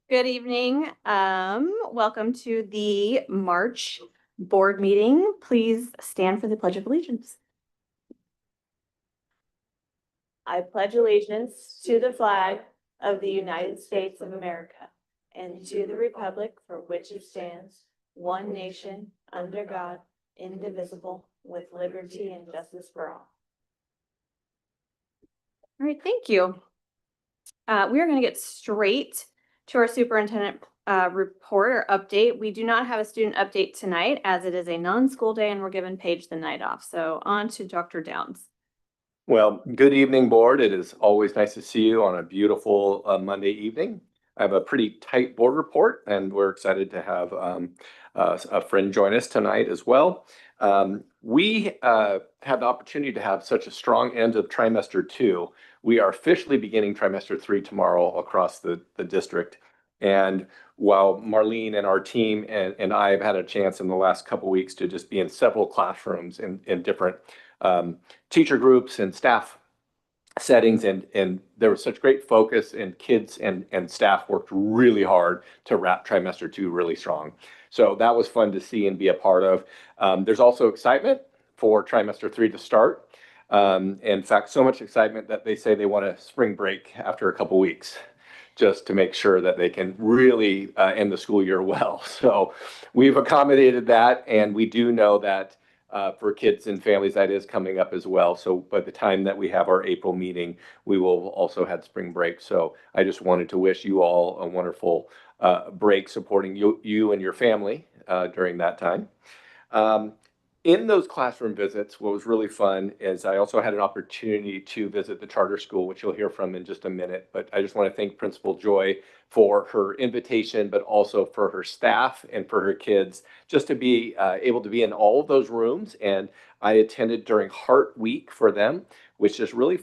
Good evening. Welcome to the March board meeting. Please stand for the Pledge of Allegiance. I pledge allegiance to the flag of the United States of America and to the republic for which it stands, one nation, under God, indivisible, with liberty and justice for all. All right, thank you. We are going to get straight to our superintendent report or update. We do not have a student update tonight as it is a non-school day and we're giving Paige the night off. So on to Dr. Downs. Well, good evening, board. It is always nice to see you on a beautiful Monday evening. I have a pretty tight board report and we're excited to have a friend join us tonight as well. We had the opportunity to have such a strong end of trimester 2. We are officially beginning trimester 3 tomorrow across the district. And while Marlene and our team and I have had a chance in the last couple weeks to just be in several classrooms in different teacher groups and staff settings, and there was such great focus, and kids and staff worked really hard to wrap trimester 2 really strong. So that was fun to see and be a part of. There's also excitement for trimester 3 to start. In fact, so much excitement that they say they want a spring break after a couple weeks, just to make sure that they can really end the school year well. So we've accommodated that, and we do know that for kids and families that is coming up as well. So by the time that we have our April meeting, we will also have spring break. So I just wanted to wish you all a wonderful break supporting you and your family during that time. In those classroom visits, what was really fun is I also had an opportunity to visit the charter school, which you'll hear from in just a minute. But I just want to thank Principal Joy for her invitation, but also for her staff and for her kids, just to be able to be in all of those rooms. And I attended during Heart Week for them, which is really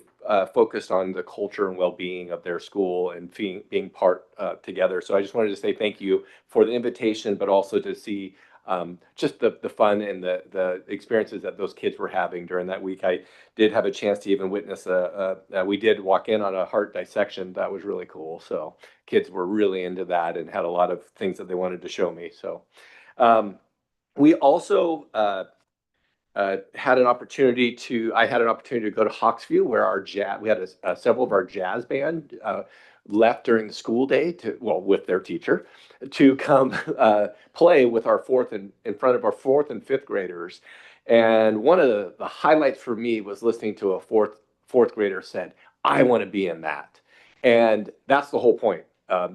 focused on the culture and well-being of their school and being part together. So I just wanted to say thank you for the invitation, but also to see just the fun and the experiences that those kids were having during that week. I did have a chance to even witness we did walk in on a heart dissection. That was really cool. So kids were really into that and had a lot of things that they wanted to show me. So we also had an opportunity to go to Hawksview, where we had several of our jazz band left during the school day with their teacher to come play with in front of our 4th and 5th graders. And one of the highlights for me was listening to a fourth grader said, "I want to be in that." And that's the whole point.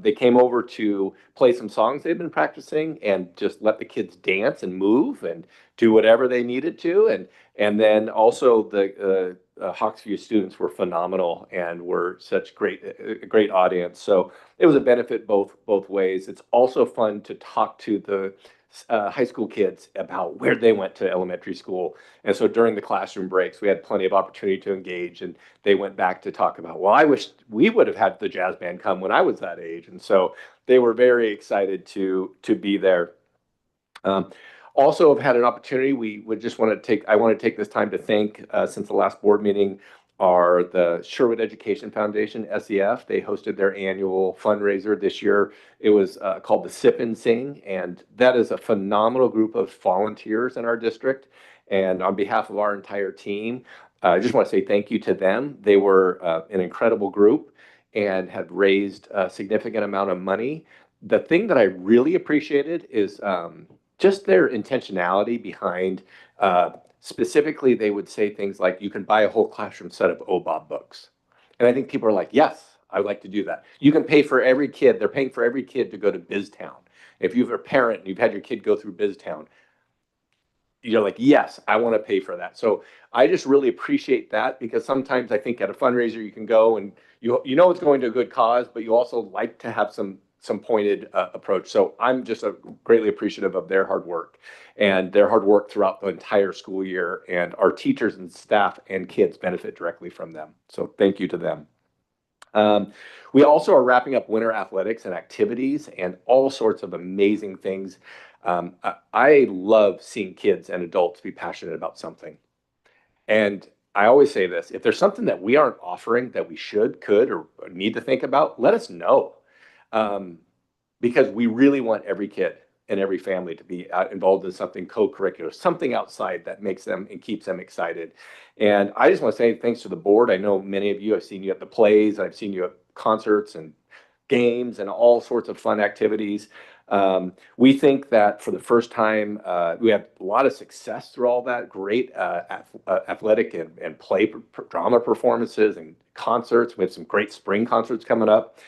They came over to play some songs they've been practicing and just let the kids dance and move and do whatever they needed to. And then also the Hawksview students were phenomenal and were such a great audience. So it was a benefit both ways. It's also fun to talk to the high school kids about where they went to elementary school. And so during the classroom breaks, we had plenty of opportunity to engage, and they went back to talk about, well, I wish we would have had the jazz band come when I was that age. And so they were very excited to be there. Also have had an opportunity. I want to take this time to thank, since the last board meeting, the Sherwood Education Foundation, SEF. They hosted their annual fundraiser this year. It was called the Sip and Sing, and that is a phenomenal group of volunteers in our district. And on behalf of our entire team, I just want to say thank you to them. They were an incredible group and had raised a significant amount of money. The thing that I really appreciated is just their intentionality behind, specifically, they would say things like, you can buy a whole classroom set of OBOB books. And I think people are like, yes, I would like to do that. You can pay for every kid. They're paying for every kid to go to BizTown. If you're a parent and you've had your kid go through BizTown, you're like, yes, I want to pay for that. So I just really appreciate that, because sometimes I think at a fundraiser you can go and you know it's going to a good cause, but you also like to have some pointed approach. So I'm just greatly appreciative of their hard work throughout the entire school year, and our teachers and staff and kids benefit directly from them. So thank you to them. We also are wrapping up winter athletics and activities and all sorts of amazing things. I love seeing kids and adults be passionate about something. And I always say this, if there's something that we aren't offering that we should, could, or need to think about, let us know. Um, because we really want every kid and every family to be involved in something co-curricular, something outside that makes them and keeps them excited. And I just want to say thanks to the board. I know many of you, I've seen you at the plays, I've seen you at concerts and games and all sorts of fun activities. We think that for the first time, we have a lot of success through all that great athletic and play drama performances and concerts. We have some great spring concerts coming up.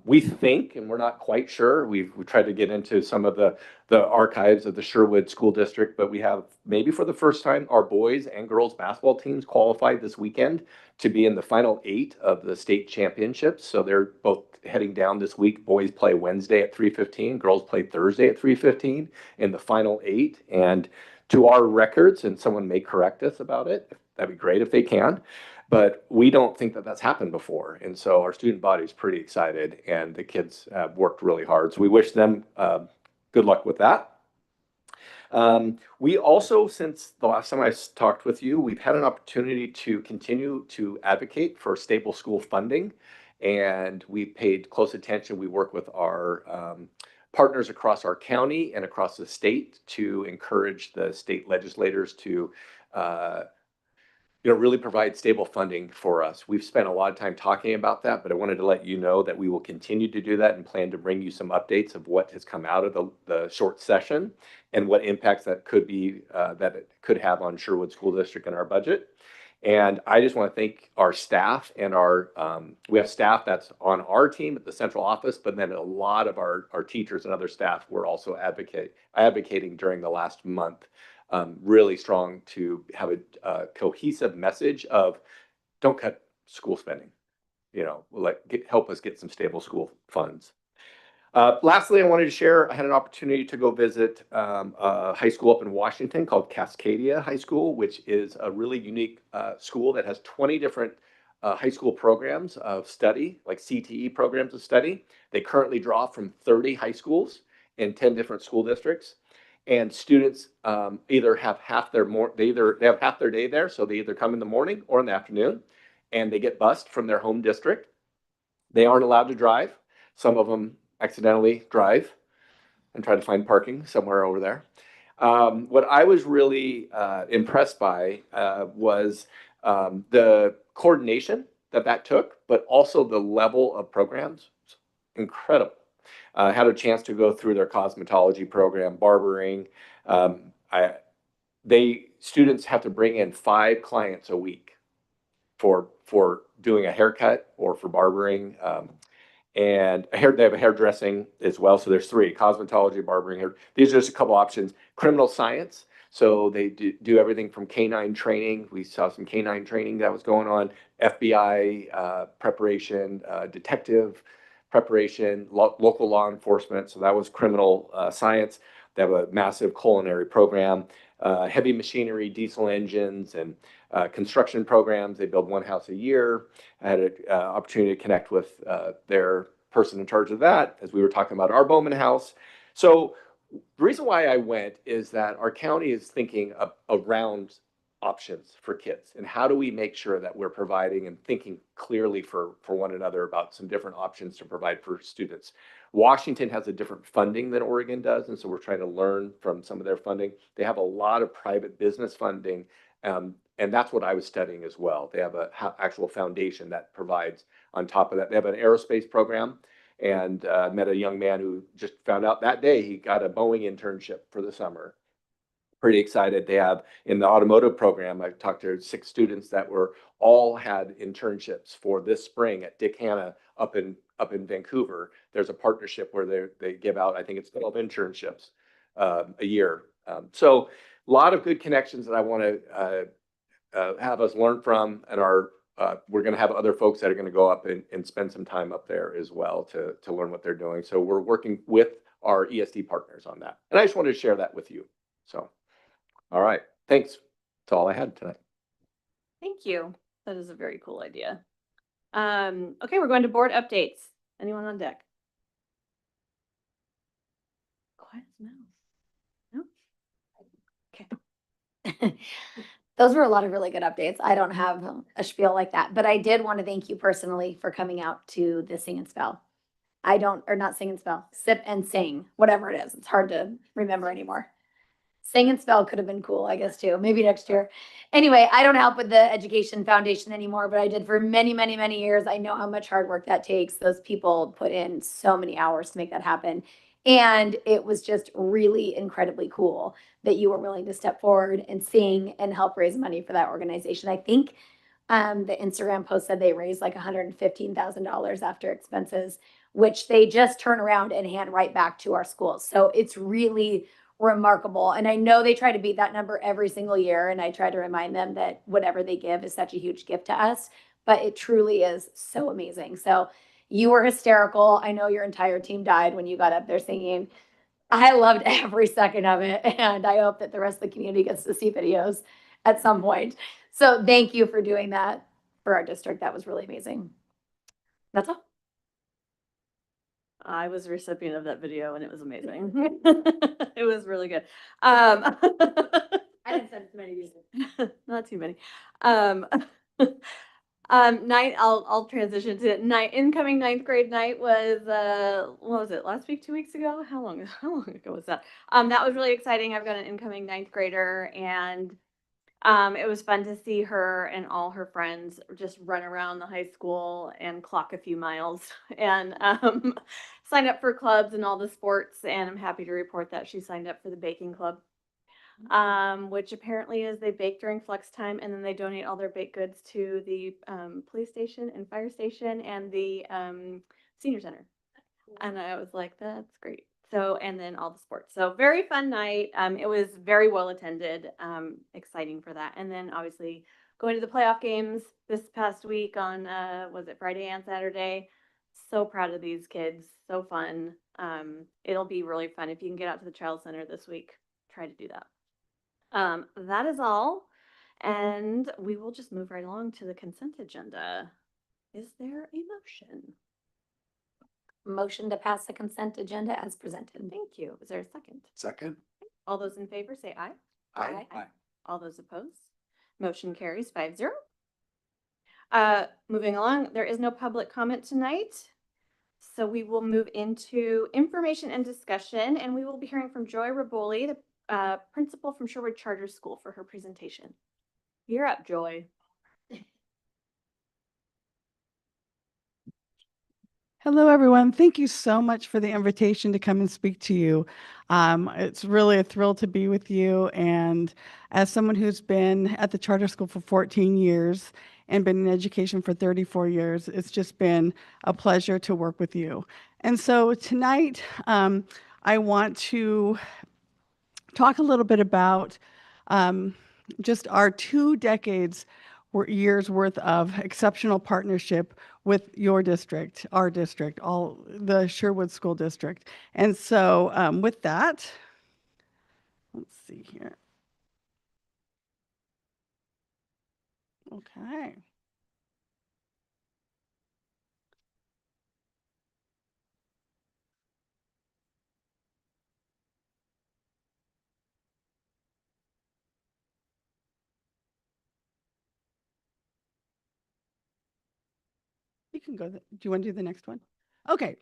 We think, and we're not quite sure, we tried to get into some of the archives of the Sherwood School District, but we have maybe for the first time, our boys and girls basketball teams qualified this weekend to be in the final 8 of the state championships. So they're both heading down this week. Boys play Wednesday at 3:15, girls play Thursday at 3:15 in the final 8. And to our records, and someone may correct us about it, that'd be great if they can. But we don't think that that's happened before. And so our student body is pretty excited and the kids have worked really hard. So we wish them good luck with that. We also, since the last time I talked with you, we've had an opportunity to continue to advocate for stable school funding. And we paid close attention. We work with our partners across our county and across the state to encourage the state legislators to really provide stable funding for us. We've spent a lot of time talking about that, but I wanted to let you know that we will continue to do that and plan to bring you some updates of what has come out of the short session and what impacts that could be that it could have on Sherwood School District and our budget. And I just want to thank our staff and we have staff that's on our team at the central office, but then a lot of our teachers and other staff were also advocating during the last month, really strong to have a cohesive message of don't cut school spending, help us get some stable school funds. Lastly, I wanted to share, I had an opportunity to go visit a high school up in Washington called Cascadia High School, which is a really unique school that has 20 different high school programs of study, like CTE programs of study. They currently draw from 30 high schools in 10 different school districts. And students either have half their they have half their day there, so they either come in the morning or in the afternoon, and they get bused from their home district. They aren't allowed to drive. Some of them accidentally drive and try to find parking somewhere over there. What I was really impressed by was the coordination that took, but also the level of programs. Incredible. Had a chance to go through their cosmetology program, barbering. Students have to bring in 5 clients a week for doing a haircut or for barbering. And they have a hairdressing as well. So there's 3: cosmetology, barbering, hair. These are just a couple options. Criminal science. So they do everything from canine training. We saw some canine training that was going on, FBI preparation, detective preparation, local law enforcement. So that was criminal science. They have a massive culinary program, heavy machinery, diesel engines, and construction programs. They build one house a year. I had an opportunity to connect with their person in charge of that as we were talking about our Bowman house. So the reason why I went is that our county is thinking around options for kids and how do we make sure that we're providing and thinking clearly for one another about some different options to provide for students. Washington has a different funding than Oregon does, and so we're trying to learn from some of their funding. They have a lot of private business funding, and that's what I was studying as well. They have an actual foundation that provides on top of that. They have an aerospace program, and met a young man who just found out that day he got a Boeing internship for the summer. Pretty excited. They have in the automotive program, I talked to 6 students that all had internships for this spring at Dick Hanna up in Vancouver. There's a partnership where they give out, I think it's 12 internships a year. So a lot of good connections that I want to have us learn from, and we're going to have other folks that are going to go up and spend some time up there as well to learn what they're doing. So we're working with our ESD partners on that. And I just wanted to share that with you. So, all right. Thanks. That's all I had tonight. Thank you. That is a very cool idea. Okay, we're going to board updates. Anyone on deck? Quiet as a mouse. Those were a lot of really good updates. I don't have a spiel like that, but I did want to thank you personally for coming out to the Sing and Spell. I don't, or not Sing and Spell, Sip and Sing, whatever it is. It's hard to remember anymore. Sing and Spell could have been cool, I guess, too. Maybe next year. Anyway, I don't help with the Education Foundation anymore, but I did for many, many, many years. I know how much hard work that takes. Those people put in so many hours to make that happen. And it was just really incredibly cool that you were willing to step forward and sing and help raise money for that organization. I think the Instagram post said they raised like $115,000 after expenses, which they just turn around and hand right back to our schools. So it's really remarkable. And I know they try to beat that number every single year. And I try to remind them that whatever they give is such a huge gift to us, but it truly is so amazing. So you were hysterical. I know your entire team died when you got up there singing. I loved every second of it. And I hope that the rest of the community gets to see videos at some point. So thank you for doing that for our district. That was really amazing. That's all. I was a recipient of that video and it was amazing. It was really good. I didn't send it to many people. Not too many. I'll transition to incoming ninth grade night was what was it, last week, 2 weeks ago? How long ago was that? That was really exciting. I've got an incoming ninth grader, and it was fun to see her and all her friends just run around the high school and clock a few miles and sign up for clubs and all the sports. And I'm happy to report that she signed up for the baking club, which apparently is they bake during flex time and then they donate all their baked goods to the police station and fire station and the senior center. And I was like, that's great. So, and then all the sports. So very fun night. It was very well attended, exciting for that. And then obviously going to the playoff games this past week on, was it Friday and Saturday? So proud of these kids. So fun. It'll be really fun. If you can get out to the Child Center this week, try to do that. That is all. And we will just move right along to the consent agenda. Is there a motion? Motion to pass the consent agenda as presented. Thank you. Is there a second? Second. All those in favor say aye. Aye. All those opposed? Motion carries 5-0. Moving along, there is no public comment tonight. So we will move into information and discussion, and we will be hearing from Joy Raboli, the principal from Sherwood Charter School, for her presentation. You're up, Joy. Hello, everyone. Thank you so much for the invitation to come and speak to you. It's really a thrill to be with you. And as someone who's been at the charter school for 14 years and been in education for 34 years, it's just been a pleasure to work with you. And so tonight, I want to talk a little bit about just our 2 decades years worth of exceptional partnership with your district, our district, all the Sherwood School District. And so with that, let's see here. Okay. You can go. Do you want to do the next one? Okay.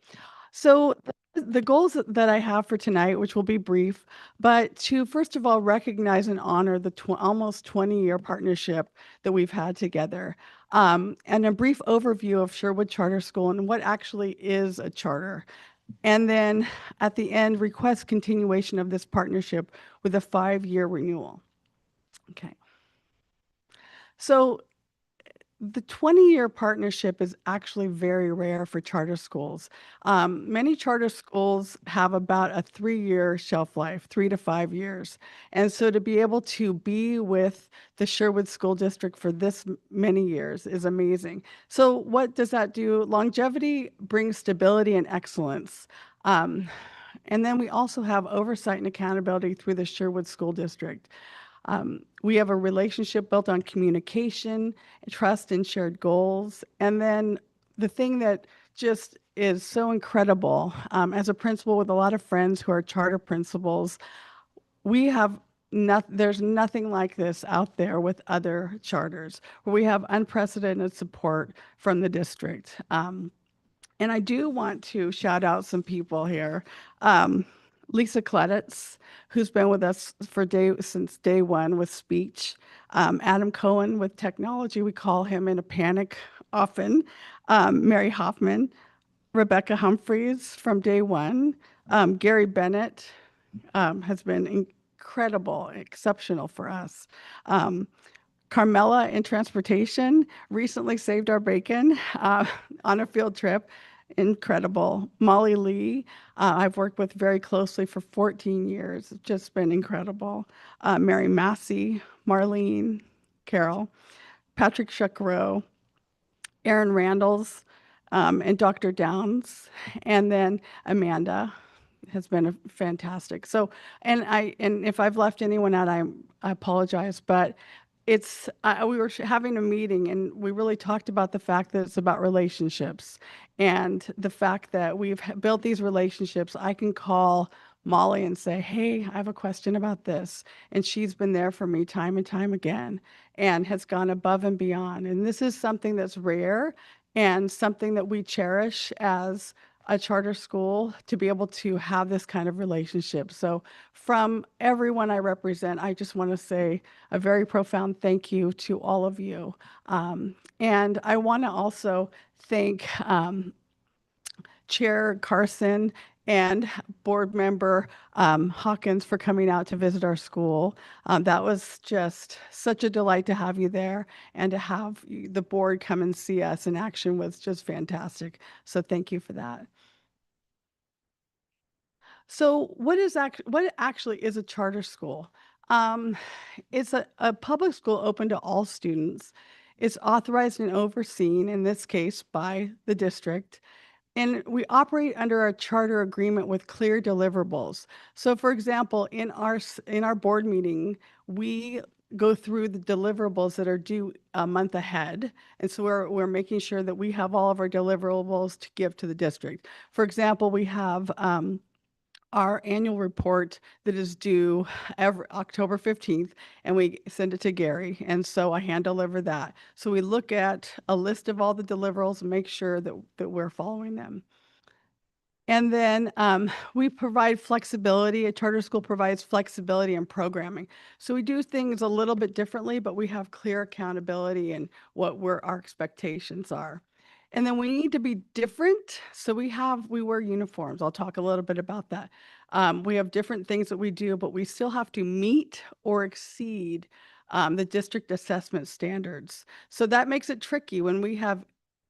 So the goals that I have for tonight, which will be brief, but to first of all recognize and honor the almost 20-year partnership that we've had together, and a brief overview of Sherwood Charter School and what actually is a charter. And then at the end, request continuation of this partnership with a 5-year renewal. Okay. So the 20-year partnership is actually very rare for charter schools. Many charter schools have about a 3-year shelf life, 3 to 5 years. And so to be able to be with the Sherwood School District for this many years is amazing. So what does that do? Longevity brings stability and excellence. And then we also have oversight and accountability through the Sherwood School District. We have a relationship built on communication, trust, and shared goals. And then the thing that just is so incredible, as a principal with a lot of friends who are charter principals, we have there's nothing like this out there with other charters where we have unprecedented support from the district. And I do want to shout out some people here. Lisa Kleditz, who's been with us since day one with speech. Adam Cohen with technology. We call him in a panic often. Mary Hoffman, Rebecca Humphreys from day one. Gary Bennett has been incredible, exceptional for us. Carmela in transportation recently saved our bacon on a field trip. Incredible. Molly Lee, I've worked with very closely for 14 years. It's just been incredible. Mary Massey, Marlene, Carol, Patrick Shuckrow, Aaron Randalls, and Dr. Downs, and then Amanda has been fantastic. So, and if I've left anyone out, I apologize, but it's, we were having a meeting and we really talked about the fact that it's about relationships and the fact that we've built these relationships. I can call Molly and say, hey, I have a question about this. And she's been there for me time and time again and has gone above and beyond. And this is something that's rare and something that we cherish as a charter school, to be able to have this kind of relationship. So from everyone I represent, I just want to say a very profound thank you to all of you. And I want to also thank Chair Carson and board member Hawkins for coming out to visit our school. That was just such a delight to have you there, and to have the board come and see us in action was just fantastic. So thank you for that. So what actually is a charter school? It's a public school open to all students. It's authorized and overseen, in this case, by the district. And we operate under a charter agreement with clear deliverables. So for example, in our board meeting, we go through the deliverables that are due a month ahead. And so we're making sure that we have all of our deliverables to give to the district. For example, we have our annual report that is due every October 15th, and we send it to Gary. And so I hand deliver that. So we look at a list of all the deliverables and make sure that we're following them. And then we provide flexibility. A charter school provides flexibility in programming. So we do things a little bit differently, but we have clear accountability and what our expectations are. And then we need to be different. So we wear uniforms. I'll talk a little bit about that. We have different things that we do, but we still have to meet or exceed the district assessment standards. So that makes it tricky when we have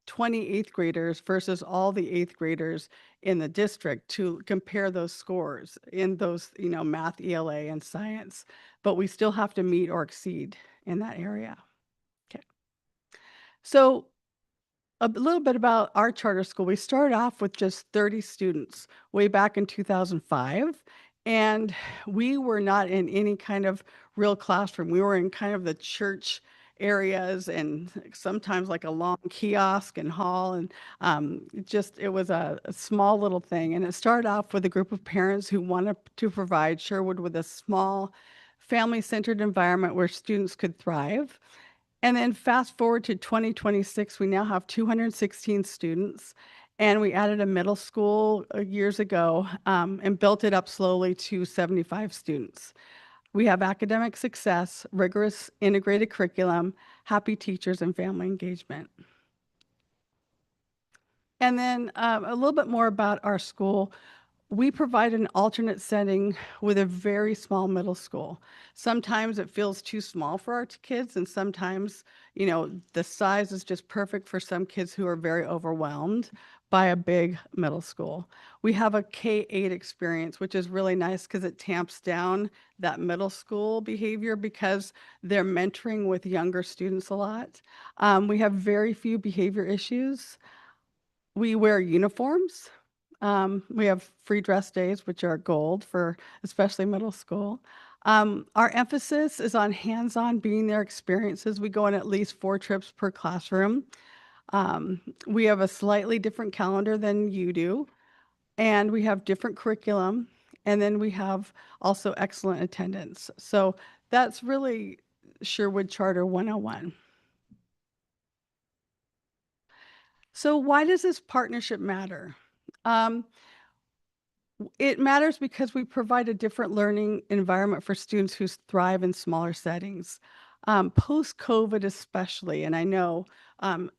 20 eighth graders versus all the eighth graders in the district to compare those scores in those, math, ELA, and science. But we still have to meet or exceed in that area. Okay. So a little bit about our charter school. We started off with just 30 students way back in 2005, and we were not in any kind of real classroom. We were in kind of the church areas and sometimes like a long kiosk and hall, and it was a small little thing. And it started off with a group of parents who wanted to provide Sherwood with a small family-centered environment where students could thrive. And then fast forward to 2026, we now have 216 students, and we added a middle school years ago and built it up slowly to 75 students. We have academic success, rigorous integrated curriculum, happy teachers, and family engagement. And then a little bit more about our school. We provide an alternate setting with a very small middle school. Sometimes it feels too small for our kids, and sometimes, the size is just perfect for some kids who are very overwhelmed by a big middle school. We have a K-8 experience, which is really nice because it tamps down that middle school behavior because they're mentoring with younger students a lot. We have very few behavior issues. We wear uniforms. We have free dress days, which are gold for especially middle school. Our emphasis is on hands-on being there experiences. We go on at least 4 trips per classroom. We have a slightly different calendar than you do, and we have different curriculum, And then we have also excellent attendance. So that's really Sherwood Charter 101. So why does this partnership matter? Um, It matters because we provide a different learning environment for students who thrive in smaller settings. Post-COVID especially, and I know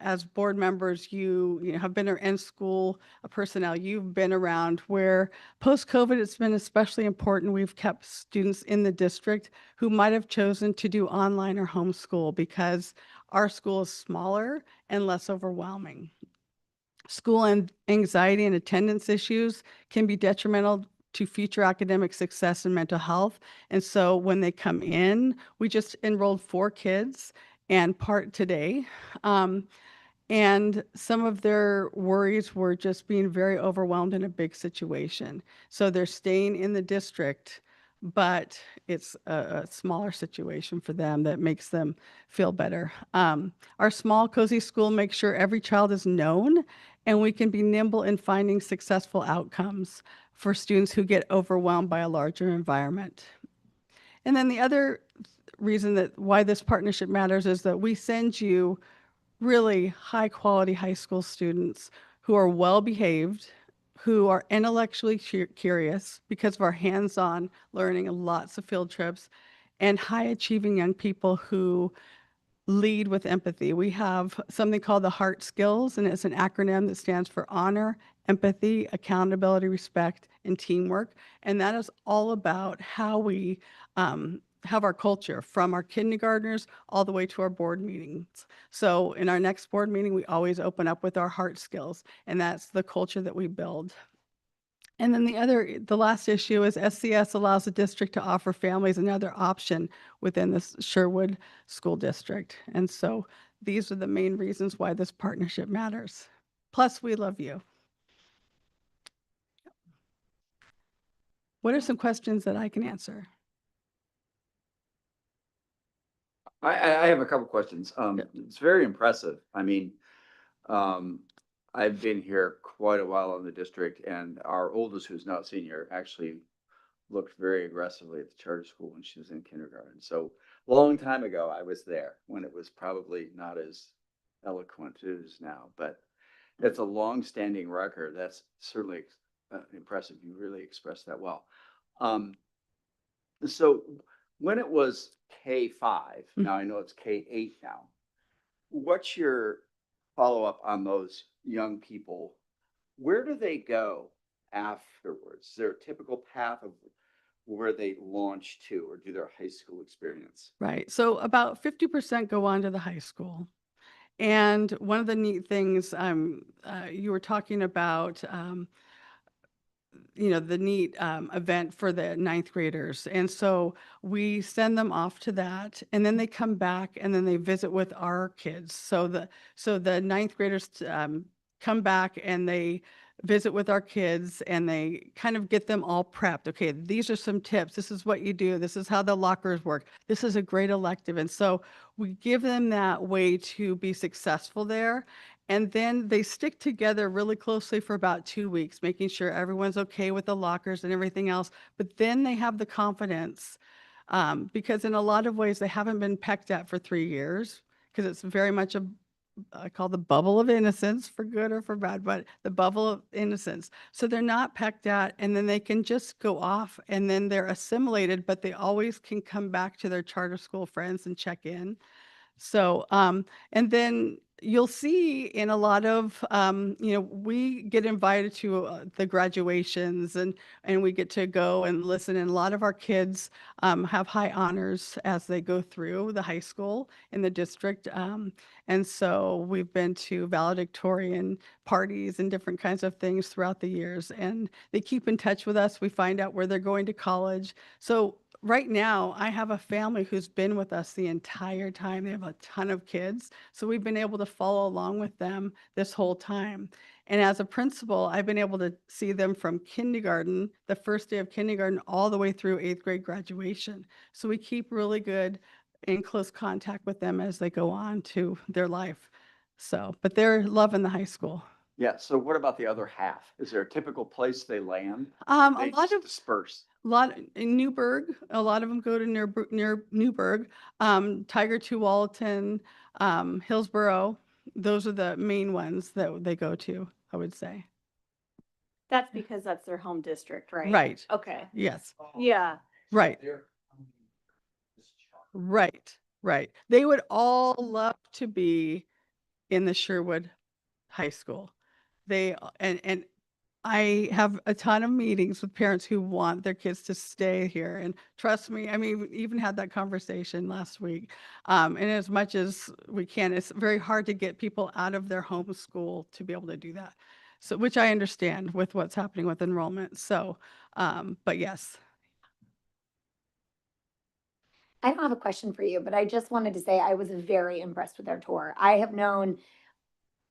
as board members, you know, have been in school personnel, you've been around where post-COVID, it's been especially important. We've kept students in the district who might have chosen to do online or homeschool because our school is smaller and less overwhelming. School and anxiety and attendance issues can be detrimental to future academic success and mental health. And so when they come in, we just enrolled 4 kids and part today. And some of their worries were just being very overwhelmed in a big situation. So they're staying in the district, but it's a smaller situation for them that makes them feel better. Our small, cozy school makes sure every child is known, and we can be nimble in finding successful outcomes for students who get overwhelmed by a larger environment. And then the other reason that why this partnership matters is that we send you really high quality high school students who are well behaved, who are intellectually curious because of our hands-on learning and lots of field trips, and high achieving young people who lead with empathy. We have something called the HEART skills, and it's an acronym that stands for honor, empathy, accountability, respect, and teamwork. And that is all about how we have our culture from our kindergartners all the way to our board meetings. So in our next board meeting, we always open up with our HEART skills, and that's the culture that we build. And then the last issue is SCS allows the district to offer families another option within the Sherwood School District. And so these are the main reasons why this partnership matters. Plus, we love you. What are some questions that I can answer? I have a couple questions. It's very impressive. I mean, I've been here quite a while in the district, and our oldest, who's now a senior, actually looked very aggressively at the charter school when she was in kindergarten. So a long time ago, I was there when it was probably not as eloquent as it is now, but it's a long-standing record. That's certainly impressive. You really expressed that well. So when it was K5, now I know it's K8 now, what's your follow-up on those young people? Where do they go afterwards? Is there a typical path of where they launch to or do their high school experience? Right. So about 50% go on to the high school. And one of the neat things you were talking about, you know, the neat event for the 9th graders. And so we send them off to that, and then they come back and then they visit with our kids. So the 9th graders come back and they visit with our kids, and they kind of get them all prepped. Okay, these are some tips. This is what you do. This is how the lockers work. This is a great elective. And so we give them that way to be successful there. And then they stick together really closely for about 2 weeks, making sure everyone's okay with the lockers and everything else. But then they have the confidence because in a lot of ways they haven't been pecked at for 3 years because it's very much I call the bubble of innocence, for good or for bad, but the bubble of innocence. So they're not pecked at, and then they can just go off, and then they're assimilated, but they always can come back to their charter school friends and check in. So, and then you'll see in a lot of, you know, we get invited to the graduations, and we get to go and listen. And a lot of our kids have high honors as they go through the high school in the district. And so we've been to valedictorian parties and different kinds of things throughout the years. And they keep in touch with us. We find out where they're going to college. So right now, I have a family who's been with us the entire time. They have a ton of kids. So we've been able to follow along with them this whole time. And as a principal, I've been able to see them from kindergarten, the first day of kindergarten, all the way through 8th grade graduation. So we keep really good in close contact with them as they go on to their life. So, but they're loving the high school. Yeah, so what about the other half? Is there a typical place they land? A They lot just of disperse. in Newburgh, a lot of them go to near Newburgh, Tiger Tualatin, Hillsborough. Those are the main ones that they go to, I would say. That's because that's their home district, right? Right. Okay. Yes, Yeah. right, right. They would all love to be in the Sherwood High School. And I have a ton of meetings with parents who want their kids to stay here. And trust me, I mean, we even had that conversation last week. And as much as we can, it's very hard to get people out of their home school to be able to do that. So, which I understand with what's happening with enrollment. So, but yes. I don't have a question for you, but I just wanted to say I was very impressed with their tour. I have known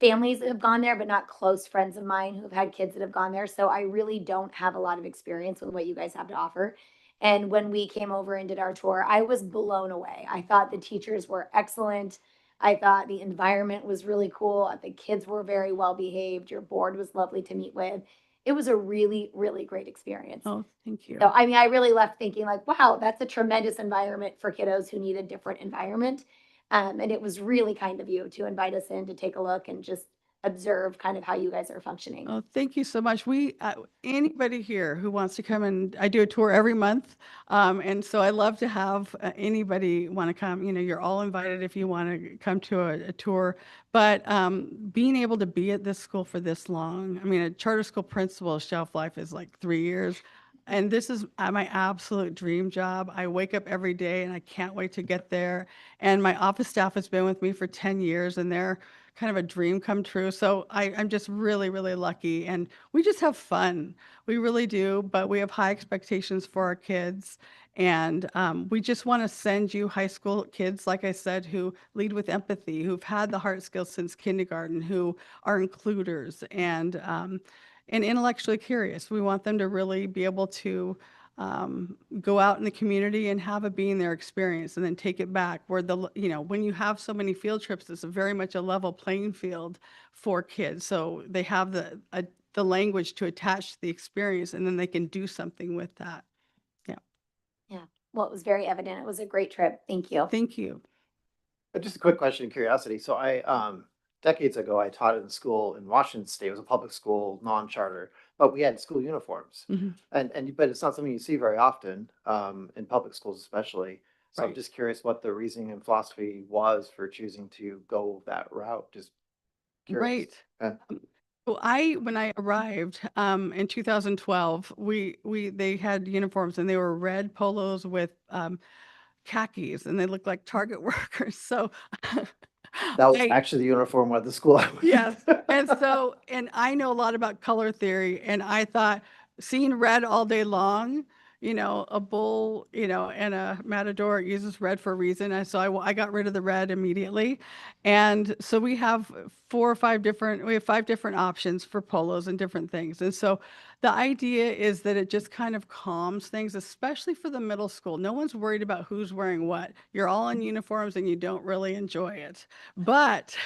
families that have gone there, but not close friends of mine who've had kids that have gone there. So I really don't have a lot of experience with what you guys have to offer. And when we came over and did our tour, I was blown away. I thought the teachers were excellent. I thought the environment was really cool. The kids were very well behaved. Your board was lovely to meet with. It was a really, really great experience. Oh, thank you. So, I mean, I really left thinking like, wow, that's a tremendous environment for kiddos who need a different environment. And it was really kind of you to invite us in to take a look and just observe kind of how you guys are functioning. Oh, thank you so much. Anybody here who wants to come and I do a tour every month. And so I love to have anybody want to come, you're all invited if you want to come to a tour. But being able to be at this school for this long, I mean, a charter school principal shelf life is like 3 years. And this is my absolute dream job. I wake up every day and I can't wait to get there. And my office staff has been with me for 10 years and they're kind of a dream come true. So I'm just really, really lucky. And we just have fun. We really do. But we have high expectations for our kids. And we just want to send you high school kids, like I said, who lead with empathy, who've had the hard skills since kindergarten, who are includers and intellectually curious. We want them to really be able to go out in the community and have a being there experience and then take it back where when you have so many field trips, it's a very much a level playing field for kids. So they have the language to attach to the experience and then they can do something with that. Yeah. Well, it was very evident. It was a great trip. Thank you. Thank you. Just a quick question of curiosity. So decades ago, I taught in a school in Washington State. It was a public school, non-charter, but we had school uniforms. Mhm. But it's not something you see very often, in public schools especially. So I'm Right. just curious what the reasoning and philosophy was for choosing to go that route. Just curious. Right. Yeah. Well, when I arrived in 2012, they had uniforms and they were red polos with khakis and they looked like Target workers. So That was I, actually the uniform of the school I went yes. to. And I know a lot about color theory and I thought seeing red all day long, a bull, and a matador uses red for a reason. And so I got rid of the red immediately. And so we have five different options for polos and different things. And so the idea is that it just kind of calms things, especially for the middle school. No one's worried about who's wearing what. You're all in uniforms and you don't really enjoy it. But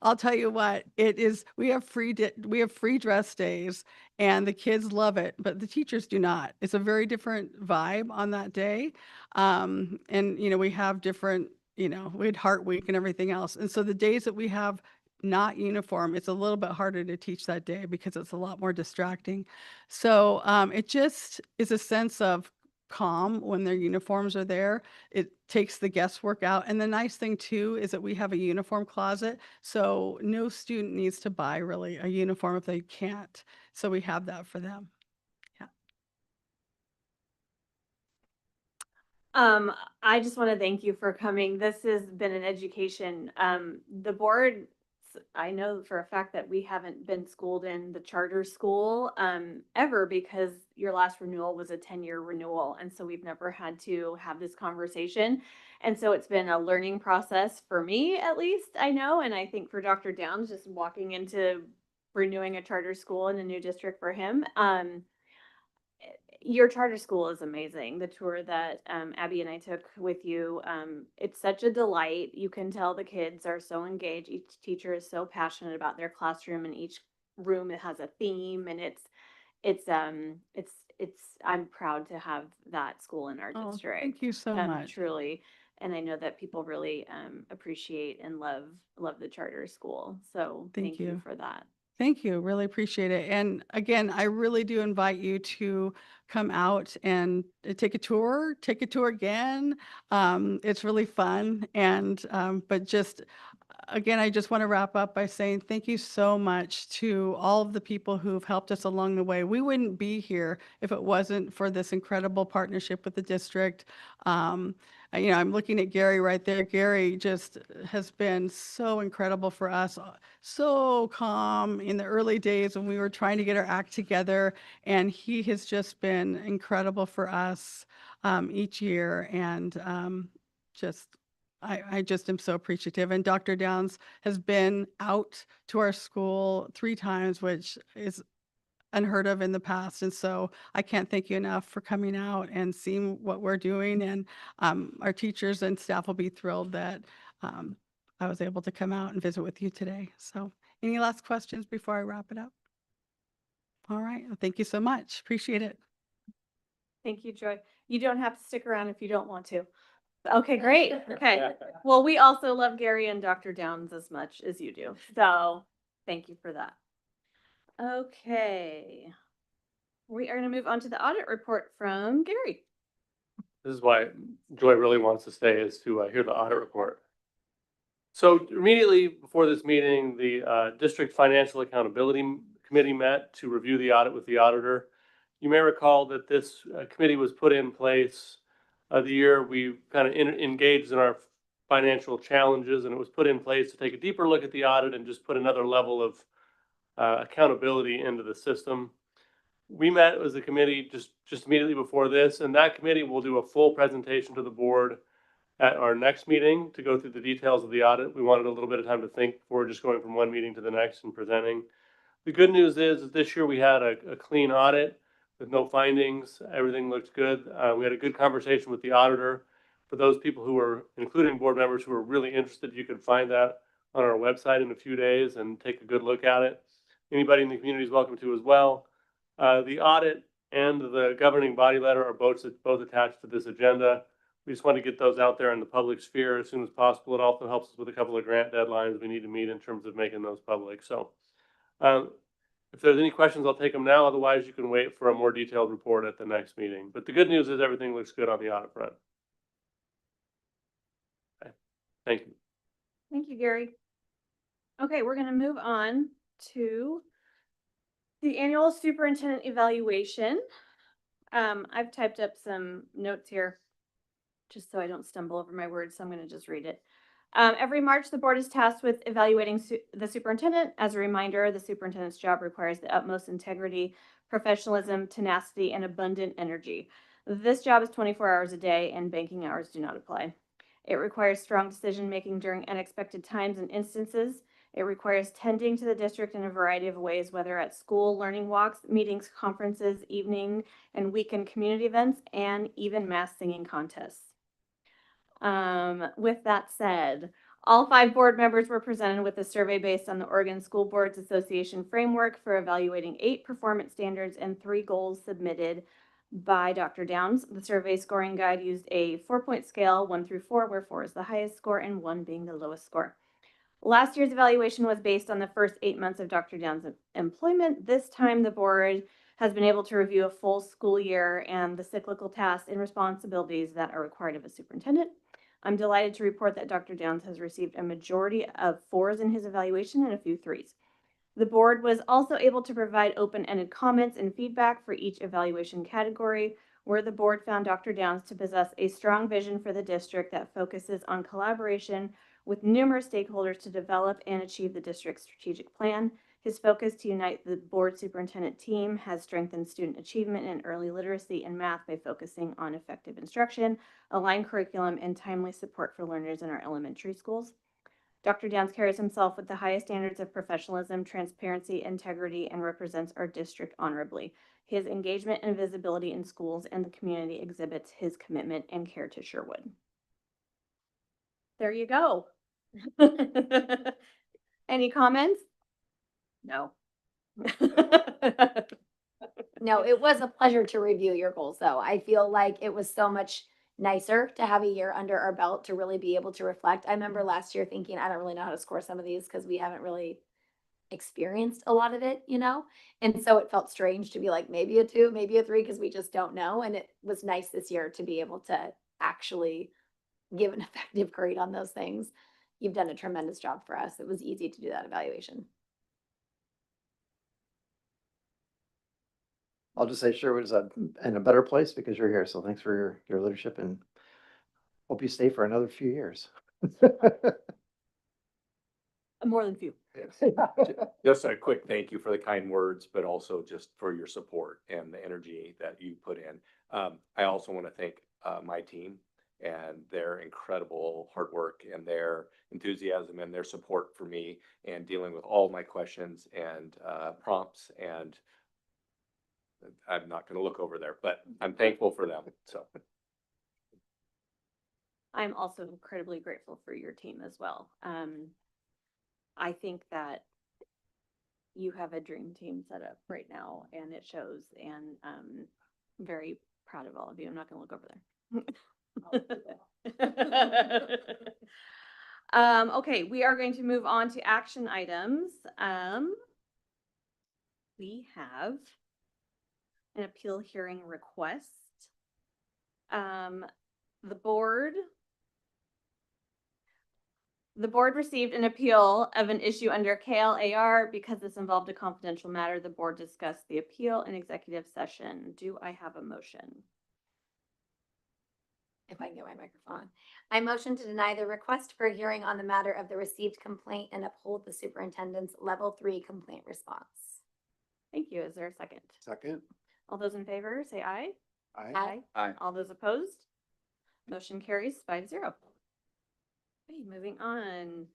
I'll tell you what, it is, we have we have free dress days and the kids love it, but the teachers do not. It's a very different vibe on that day. And we have different, we had Heart Week and everything else. And so the days that we have not uniform, it's a little bit harder to teach that day because it's a lot more distracting. So it just is a sense of calm when their uniforms are there. It takes the guesswork out. And the nice thing too is that we have a uniform closet. So no student needs to buy really a uniform if they can't. So we have that for them. I just want to thank you for coming. This has been an education. The board, I know for a fact that we haven't been schooled in the charter school ever because your last renewal was a 10-year renewal. And so we've never had to have this conversation. And so it's been a learning process for me, at least, I know. And I think for Dr. Downs, just walking into renewing a charter school in a new district for him. Your charter school is amazing. The tour that Abby and I took with you, it's such a delight. You can tell the kids are so engaged. Each teacher is so passionate about their classroom, and each room it has a theme, and I'm proud to have that school in our Oh, district. thank you so much. Truly. And I know that people really appreciate and love the charter school. So Thank thank you you. for that. Thank you. Really appreciate it. And again, I really do invite you to come out and take a tour, take a tour again. It's really fun. And, but just again, I just want to wrap up by saying thank you so much to all of the people who've helped us along the way. We wouldn't be here if it wasn't for this incredible partnership with the district. I'm looking at Gary right there. Gary just has been so incredible for us, so calm in the early days when we were trying to get our act together. And he has just been incredible for us each year. And just I just am so appreciative. And Dr. Downs has been out to our school 3 times, which is unheard of in the past. And so I can't thank you enough for coming out and seeing what we're doing. And our teachers and staff will be thrilled that I was able to come out and visit with you today. So any last questions before I wrap it up? All right. Well, thank you so much. Appreciate it. Thank you, Joy. You don't have to stick around if you don't want to. Okay, great. Okay. Well, we also love Gary and Dr. Downs as much as you do. So thank you for that. Okay. We are going to move on to the audit report from Gary. This is why Joy really wants to stay, is to hear the audit report. So immediately before this meeting, the District Financial Accountability Committee met to review the audit with the auditor. You may recall that this committee was put in place the year we kind of engaged in our financial challenges, and it was put in place to take a deeper look at the audit and just put another level of accountability into the system. We met as a committee just immediately before this, and that committee will do a full presentation to the board at our next meeting to go through the details of the audit. We wanted a little bit of time to think before just going from one meeting to the next and presenting. The good news is that this year we had a clean audit with no findings. Everything looked good. We had a good conversation with the auditor. For those people who were, including board members who were really interested, you could find that on our website in a few days and take a good look at it. Anybody in the community is welcome to as well. The audit and the governing body letter are both attached to this agenda. We just want to get those out there in the public sphere as soon as possible. It also helps us with a couple of grant deadlines we need to meet in terms of making those public. So if there's any questions, I'll take them now. Otherwise, you can wait for a more detailed report at the next meeting. But the good news is everything looks good on the audit front. Okay. Thank you. Thank you, Gary. Okay, we're going to move on to the annual superintendent evaluation. I've typed up some notes here just so I don't stumble over my words, so I'm going to just read it. Every March, the board is tasked with evaluating the superintendent. As a reminder, the superintendent's job requires the utmost integrity, professionalism, tenacity, and abundant energy. This job is 24 hours a day, and banking hours do not apply. It requires strong decision-making during unexpected times and instances. It requires tending to the district in a variety of ways, whether at school, learning walks, meetings, conferences, evening and weekend community events, and even mass singing contests. With that said, all 5 board members were presented with a survey based on the Oregon School Boards Association framework for evaluating 8 performance standards and 3 goals submitted by Dr. Downs. The survey scoring guide used a 4-point scale, 1 through 4, where 4 is the highest score and 1 being the lowest score. Last year's evaluation was based on the first 8 months of Dr. Downs' employment. This time, the board has been able to review a full school year and the cyclical tasks and responsibilities that are required of a superintendent. I'm delighted to report that Dr. Downs has received a majority of 4s in his evaluation and a few 3s. The board was also able to provide open-ended comments and feedback for each evaluation category, where the board found Dr. Downs to possess a strong vision for the district that focuses on collaboration with numerous stakeholders to develop and achieve the district's strategic plan. His focus to unite the board superintendent team has strengthened student achievement in early literacy and math by focusing on effective instruction, aligned curriculum, and timely support for learners in our elementary schools. Dr. Downs carries himself with the highest standards of professionalism, transparency, integrity, and represents our district honorably. His engagement and visibility in schools and the community exhibits his commitment and care to Sherwood. There you go. Any comments? No. No, it was a pleasure to review your goals, though. I feel like it was so much nicer to have a year under our belt to really be able to reflect. I remember last year thinking, I don't really know how to score some of these because we haven't really experienced a lot of it, you know? And so it felt strange to be like, maybe a 2, maybe a 3, because we just don't know. And it was nice this year to be able to actually give an effective grade on those things. You've done a tremendous job for us. It was easy to do that evaluation. I'll just say Sherwood's in a better place because you're here. So thanks for your leadership and hope you stay for another few years. More than few. Just a quick thank you for the kind words, but also just for your support and the energy that you put in. I also want to thank my team and their incredible hard work and their enthusiasm and their support for me and dealing with all my questions and prompts. And I'm not going to look over there, but I'm thankful for them. So I'm also incredibly grateful for your team as well. I think that you have a dream team set up right now and it shows, and very proud of all of you. I'm not gonna look over there. Okay, we are going to move on to action items. We have an appeal hearing request. The board received an appeal of an issue under KLAR. Because this involved a confidential matter, the board discussed the appeal in executive session. Do I have a motion? If I can get my microphone. I motion to deny the request for a hearing on the matter of the received complaint and uphold the superintendent's level 3 complaint response. Thank you. Is there a second? Second. All those in favor, say aye. Aye. Aye. All those opposed? Motion carries 5-0. Okay, moving on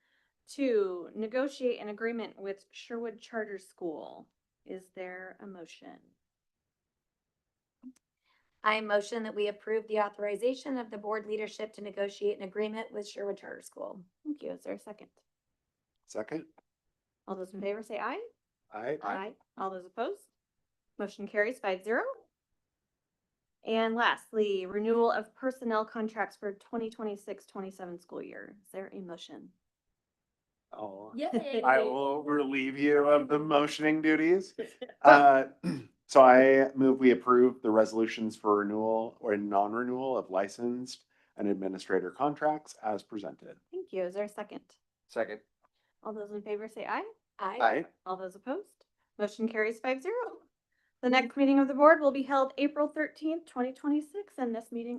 to negotiate an agreement with Sherwood Charter School. Is there a motion? I motion that we approve the authorization of the board leadership to negotiate an agreement with Sherwood Charter School. Thank you. Is there a second? Second. All those in favor say aye. Aye. All those opposed? Motion carries 5-0. And lastly, renewal of personnel contracts for 2026-27 school year. Is there a motion? Oh, Yay. I will relieve you of the motioning duties. So I move we approve the resolutions for renewal or non-renewal of licensed and administrator contracts as presented. Thank you. Is there a second? Second. All those in favor say aye. Aye. All those opposed? Motion carries 5-0. The next meeting of the board will be held April 13th, 2026, and this meeting